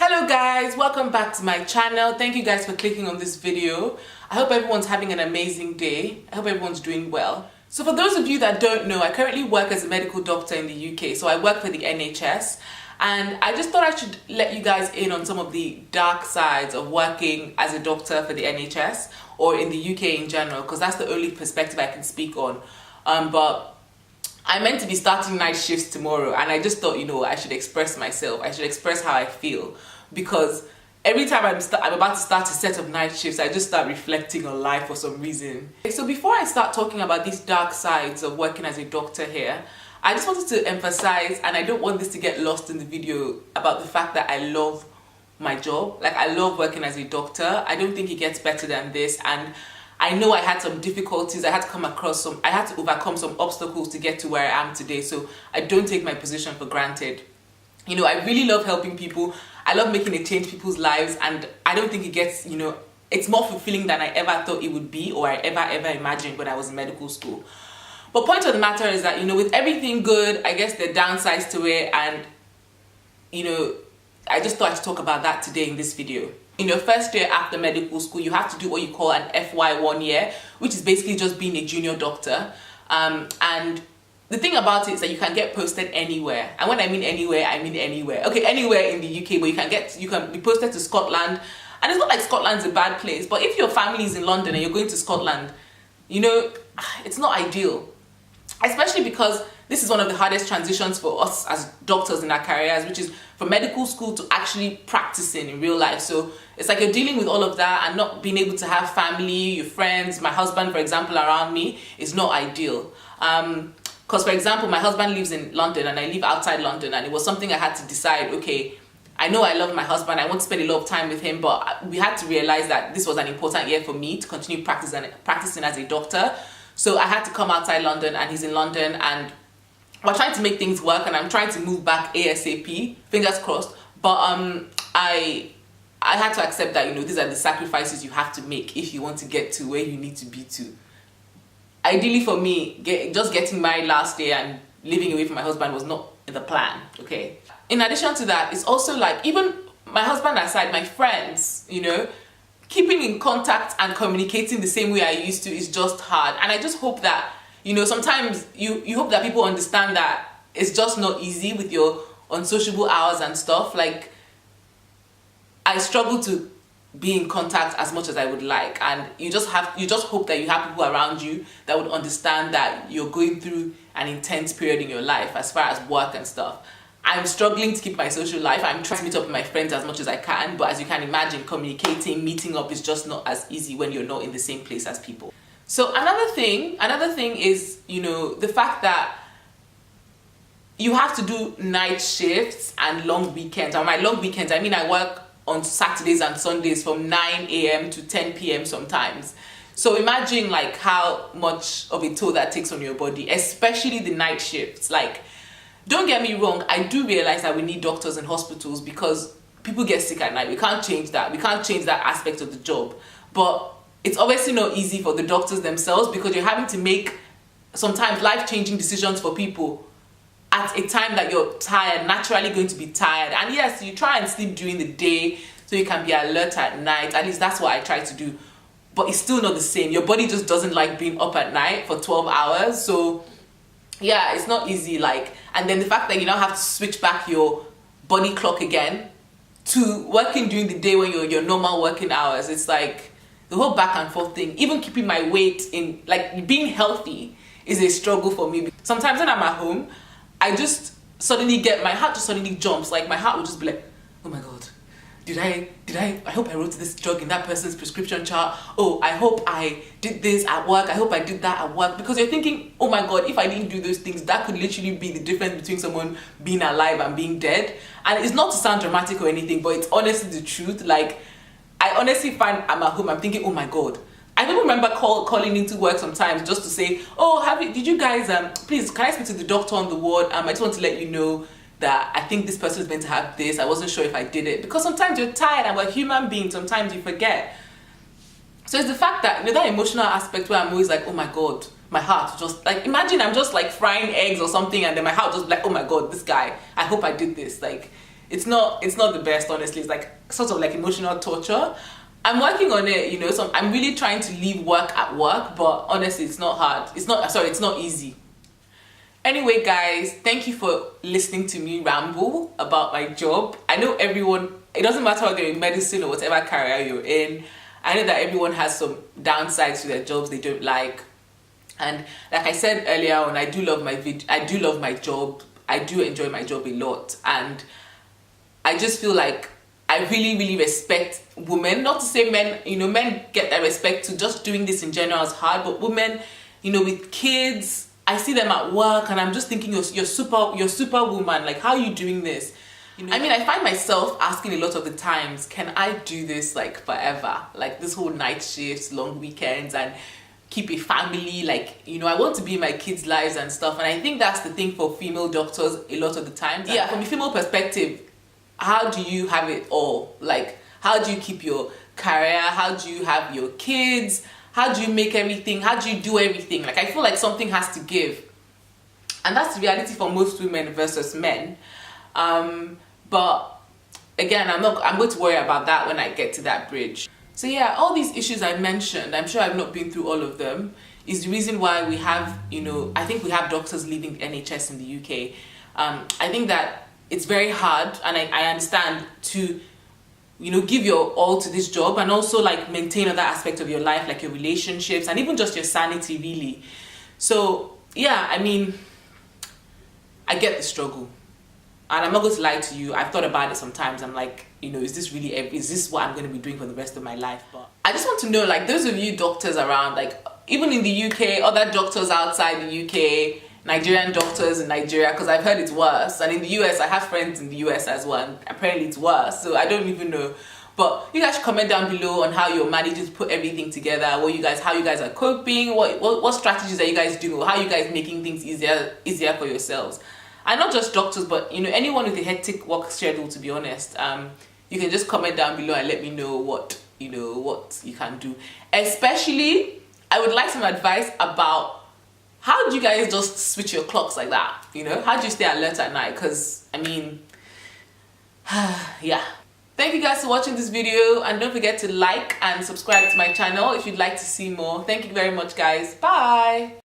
Hello guys, welcome back to my channel. Thank you guys for clicking on this video. I hope everyone's having an amazing day. I hope everyone's doing well. So for those of you that don't know, I currently work as a medical doctor in the UK. So I work for the NHS, and I just thought I should let you guys in on some of the dark sides of working as a doctor for the NHS or in the UK in general, because that's the only perspective I can speak on. But I'm meant to be starting night shifts tomorrow, and I just thought, I should express myself. I should express how I feel, because every time I'm about to start a set of night shifts, I just start reflecting on life for some reason. So before I start talking about these dark sides of working as a doctor here, I just wanted to emphasize, and I don't want this to get lost in the video, about the fact that I love my job. Like, I love working as a doctor. I don't think it gets better than this, and I know I had some difficulties. I had to overcome some obstacles to get to where I am today. So I don't take my position for granted. I really love helping people. I love making a change in people's lives, and I don't think it gets, it's more fulfilling than I ever thought it would be, or I ever imagined when I was in medical school. But point of the matter is that, with everything good, I guess there are downsides to it, and, I just thought I'd talk about that today in this video. In your first year after medical school, you have to do what you call an FY1 year, which is basically just being a junior doctor. And the thing about it is that you can get posted anywhere. And when I mean anywhere, I mean anywhere. Okay, anywhere in the UK, but you can be posted to Scotland. And it's not like Scotland's a bad place, but if your family is in London and you're going to Scotland, it's not ideal. Especially because this is one of the hardest transitions for us as doctors in our careers, which is from medical school to actually practicing in real life. So it's like you're dealing with all of that and not being able to have family, your friends, my husband, for example, around me is not ideal. Because, for example, my husband lives in London and I live outside London, and it was something I had to decide, okay, I know I love my husband, I want to spend a lot of time with him, but we had to realize that this was an important year for me to continue practicing as a doctor. So I had to come outside London, and he's in London, and we're trying to make things work, and I'm trying to move back ASAP, fingers crossed. But I had to accept that, these are the sacrifices you have to make if you want to get to where you need to be to. Ideally for me, just getting married last year and living away from my husband was not the plan, okay? In addition to that, it's also like, even my husband aside, my friends, keeping in contact and communicating the same way I used to is just hard. And I just hope that, sometimes you hope that people understand that it's just not easy with your unsociable hours and stuff. Like, I struggle to be in contact as much as I would like, and you just hope that you have people around you that would understand that you're going through an intense period in your life as far as work and stuff. I'm struggling to keep my social life. I'm trying to meet up with my friends as much as I can, but as you can imagine, communicating, meeting up is just not as easy when you're not in the same place as people. So another thing is, the fact that you have to do night shifts and long weekends. And by long weekends, I mean I work on Saturdays and Sundays from 9 a.m. to 10 p.m. sometimes. So imagine like how much of a toll that takes on your body, especially the night shifts. Like, don't get me wrong, I do realize that we need doctors in hospitals because people get sick at night. We can't change that. We can't change that aspect of the job. But it's obviously not easy for the doctors themselves, because you're having to make sometimes life-changing decisions for people at a time that you're tired, naturally going to be tired. And yes, you try and sleep during the day so you can be alert at night. At least that's what I try to do. But it's still not the same. Your body just doesn't like being up at night for 12 hours. So yeah, it's not easy. And then the fact that you now have to switch back your body clock again to working during the day when you're your normal working hours. It's like the whole back and forth thing. Even keeping my weight in, like, being healthy is a struggle for me. Sometimes when I'm at home, I just suddenly my heart just suddenly jumps. Like, my heart will just be like, oh my God, I hope I wrote this drug in that person's prescription chart. Oh, I hope I did this at work. I hope I did that at work. Because you're thinking, oh my God, if I didn't do those things, that could literally be the difference between someone being alive and being dead. And it's not to sound dramatic or anything, but it's honestly the truth. Like, I honestly find I'm at home, I'm thinking, oh my God. I don't remember calling into work sometimes just to say, oh, did you guys, please, can I speak to the doctor on the ward? I just want to let you know that I think this person is meant to have this. I wasn't sure if I did it. Because sometimes you're tired and we're human beings. Sometimes you forget. So it's the fact that, that emotional aspect where I'm always like, oh my God, my heart just, like, imagine I'm just like frying eggs or something, and then my heart just like, oh my God, this guy, I hope I did this. Like, it's not the best, honestly. It's like sort of like emotional torture. I'm working on it, you know, so I'm really trying to leave work at work, but honestly, it's not hard. It's not easy. Anyway, guys, thank you for listening to me ramble about my job. I know everyone, it doesn't matter whether you're in medicine or whatever career you're in. I know that everyone has some downsides to their jobs they don't like. And like I said earlier on, I do love my job. I do enjoy my job a lot. And I just feel like I really, really respect women. Not to say men, you know, men get that respect to just doing this in general is hard, but women, you know, with kids, I see them at work and I'm just thinking you're superwoman. Like, how are you doing this? You know, I mean, I find myself asking a lot of the times, can I do this like forever? Like this whole night shifts, long weekends, and keep a family. Like, you know, I want to be in my kids' lives and stuff. And I think that's the thing for female doctors a lot of the time. Yeah, from a female perspective, how do you have it all? Like, how do you keep your career? How do you have your kids? How do you make everything? How do you do everything? Like, I feel like something has to give. And that's the reality for most women versus men. But again, I'm going to worry about that when I get to that bridge. So yeah, all these issues I mentioned, I'm sure I've not been through all of them, is the reason why we have, you know, I think we have doctors leaving the NHS in the UK. I think that it's very hard, and I understand, to, you know, give your all to this job and also like maintain other aspects of your life, like your relationships and even just your sanity, really. So yeah, I mean, I get the struggle. And I'm not going to lie to you, I've thought about it sometimes. I'm like, you know, is this what I'm going to be doing for the rest of my life? But I just want to know, like, those of you doctors around, like, even in the UK, other doctors outside the UK, Nigerian doctors in Nigeria, because I've heard it's worse. And in the US, I have friends in the US as well, and apparently it's worse. So I don't even know. But you guys should comment down below on how you're managing to put everything together, how you guys are coping, what strategies are you guys doing, or how you guys making things easier for yourselves. And not just doctors, but, you know, anyone with a hectic work schedule, to be honest. You can just comment down below and let me know what you can do. Especially, I would like some advice about how do you guys just switch your clocks like that? You know, how do you stay alert at night? Because, I mean, yeah. Thank you guys for watching this video, and don't forget to like and subscribe to my channel if you'd like to see more. Thank you very much, guys. Bye.